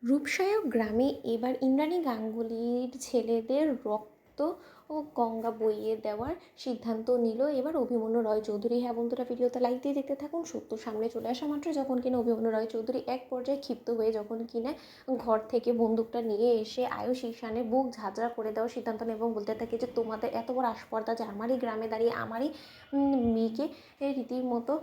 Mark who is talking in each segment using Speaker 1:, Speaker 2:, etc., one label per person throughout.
Speaker 1: রূপসায়ক গ্রামে এবার ইন্দ্রাণী গাঙ্গুলির ছেলেদের রক্ত ও গঙ্গা বইয়ে দেওয়ার সিদ্ধান্ত নিল এবার অভিমন্যু রয় চৌধুরী। হ্যাঁ বন্ধুরা, ভিডিওতে লাইক দিয়ে দেখতে থাকুন। সত্য সামনে চলে আসা মাত্র যখন কিনা অভিমন্যু রয় চৌধুরী এক পর্যায়ে ক্ষিপ্ত হয়ে যখন কিনা ঘর থেকে বন্দুকটা নিয়ে এসে আয়ুষ ঈশানের বুক ঝাঁঝরা করে দেওয়ার সিদ্ধান্ত নেয় এবং বলতে থাকে যে তোমাদের এত বড় আস্পর্ধা যে আমারই গ্রামে দাঁড়িয়ে আমারই মেয়েকে রীতিমতো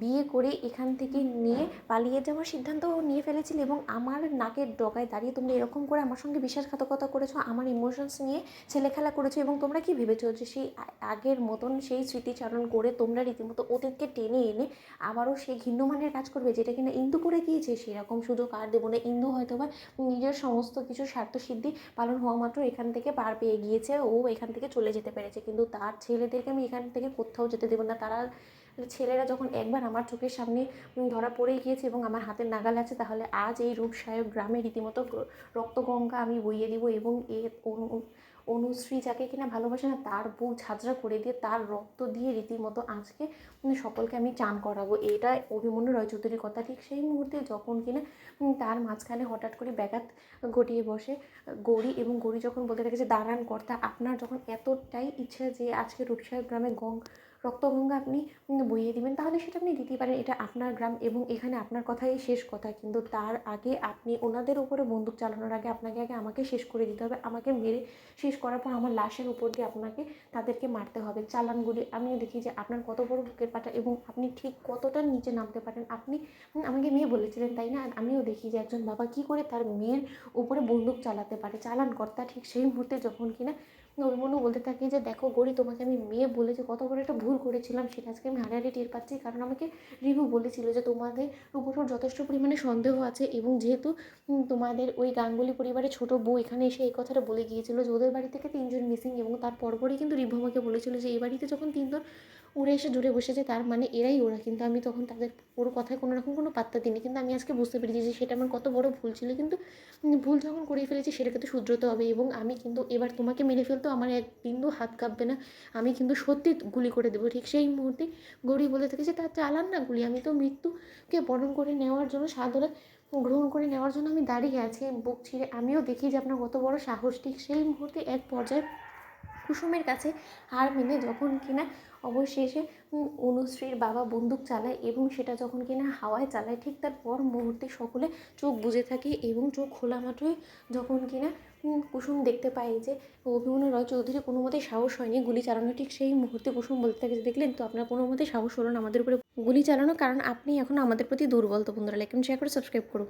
Speaker 1: বিয়ে করে এখান থেকে নিয়ে পালিয়ে যাওয়ার সিদ্ধান্ত নিয়ে ফেলেছিল এবং আমার নাকের ডগায় দাঁড়িয়ে তোমরা এরকম করে আমার সঙ্গে বিশ্বাসঘাতকতা করেছো, আমার ইমোশনস নিয়ে ছেলেখেলা করেছো এবং তোমরা কি ভেবেছো যে সেই আগের মতন সেই স্মৃতিচারণ করে তোমরা রীতিমতো অতীতকে টেনে এনে আবারও সেই ঘৃণ্যমানের কাজ করবে যেটা কিনা ইন্দু করে গিয়েছে। সেরকম সুযোগ আর দেবো না। ইন্দু হয়তো বা নিজের সমস্ত কিছু স্বার্থসিদ্ধি পালন হওয়া মাত্র এখান থেকে পার পেয়ে গিয়েছে, ও এখান থেকে চলে যেতে পেরেছে, কিন্তু তার ছেলেদেরকে আমি এখান থেকে কোথাও যেতে দেবো না। তারা ছেলেরা যখন একবার আমার চোখের সামনে ধরা পড়ে গিয়েছে এবং আমার হাতের নাগাল আছে, তাহলে আজ এই রূপসায়ক গ্রামে রীতিমতো রক্তগঙ্গা আমি বইয়ে দিব এবং এর অনুশ্রী যাকে কিনা ভালোবাসে না তার বুক ঝাঁঝরা করে দিয়ে তার রক্ত দিয়ে রীতিমতো আজকে সকলকে আমি চান করাবো। এটা অভিমন্যু রয় চৌধুরীর কথা। ঠিক সেই মুহূর্তে যখন কিনা তার মাঝখানে হঠাৎ করে ব্যাঘাত ঘটিয়ে বসে গৌরী, এবং গৌরী যখন বলতে থাকে যে দাঁড়ান কর্তা, আপনার যখন এতটাই ইচ্ছা যে আজকে রূপসায়ক গ্রামে রক্তগঙ্গা আপনি বইয়ে দিবেন, তাহলে সেটা আপনি দিতে পারেন। এটা আপনার গ্রাম এবং এখানে আপনার কথাই শেষ কথা, কিন্তু তার আগে আপনি ওনাদের উপরে বন্দুক চালানোর আগে আপনাকে আগে আমাকে শেষ করে দিতে হবে। আমাকে মেরে শেষ করার পর আমার লাশের উপর দিয়ে আপনাকে তাদেরকে মারতে হবে। চালানগুলি আমিও দেখি যে আপনার কত বড় বুকের পাটা এবং আপনি ঠিক কতটা নিচে নামতে পারেন। আপনি আমাকে মেয়ে বলেছিলেন তাই না? আর আমিও দেখি যে একজন বাবা কী করে তার মেয়ের উপরে বন্দুক চালাতে পারে। চালান কর্তা। ঠিক সেই মুহূর্তে যখন কিনা অভিমন্যু বলতে থাকে যে দেখো গৌরী, তোমাকে আমি মেয়ে বলেছি, কত বড় একটা ভুল করেছিলাম সেটা আজকে আমি হাড়ে টের পাচ্ছি, কারণ আমাকে রিভু বলেছিল যে তোমাদের উপর যথেষ্ট পরিমাণে সন্দেহ আছে এবং যেহেতু তোমাদের ওই গাঙ্গুলি পরিবারের ছোট বউ এখানে এসে এই কথাটা বলে গিয়েছিল যে ওদের বাড়ি থেকে 3জন মিসিং, এবং তার পরপরই কিন্তু রিভু আমাকে বলেছিল যে এই বাড়িতে যখন 3জন উড়ে এসে জুড়ে বসেছে তার মানে এরাই ওরা, কিন্তু আমি তখন তাদের ওর কথায় কোনো রকম কোনো পাত্তা দিইনি। কিন্তু আমি আজকে বুঝতে পেরেছি যে সেটা আমার কত বড় ভুল ছিল, কিন্তু ভুল যখন করে ফেলেছি সেটাকে তো শুধরোতে হবে এবং আমি কিন্তু এবার তোমাকে মেরে ফেলতেও আমার এক বিন্দু হাত কাঁপবে না। আমি কিন্তু সত্যি গুলি করে দেবো। ঠিক সেই মুহূর্তে গৌরী বলে থাকে যে তার চালান না গুলি, আমি তো মৃত্যুকে বরণ করে নেওয়ার জন্য সাদরে গ্রহণ করে নেওয়ার জন্য আমি দাঁড়িয়ে আছি বুক ছিঁড়ে। আমিও দেখি যে আপনার কত বড় সাহস। ঠিক সেই মুহূর্তে এক পর্যায়ে কুসুমের কাছে হার মেনে যখন কিনা অবশেষে অনুশ্রীর বাবা বন্দুক চালায় এবং সেটা যখন কিনা হাওয়ায় চালায়, ঠিক তার পর মুহূর্তে সকলে চোখ বুজে থাকে এবং চোখ খোলা মাত্রই যখন কিনা কুসুম দেখতে পায় যে অভিমন্যু রয় চৌধুরী কোনো মতেই সাহস হয়নি গুলি চালানো। ঠিক সেই মুহূর্তে কুসুম বলতে থাকে যে দেখলেন তো, আপনার কোনো মতেই সাহস হলো না আমাদের উপরে গুলি চালানো, কারণ আপনি এখন আমাদের প্রতি দুর্বল। তো বন্ধুরা, লাইক এবং শেয়ার করে সাবস্ক্রাইব করুন।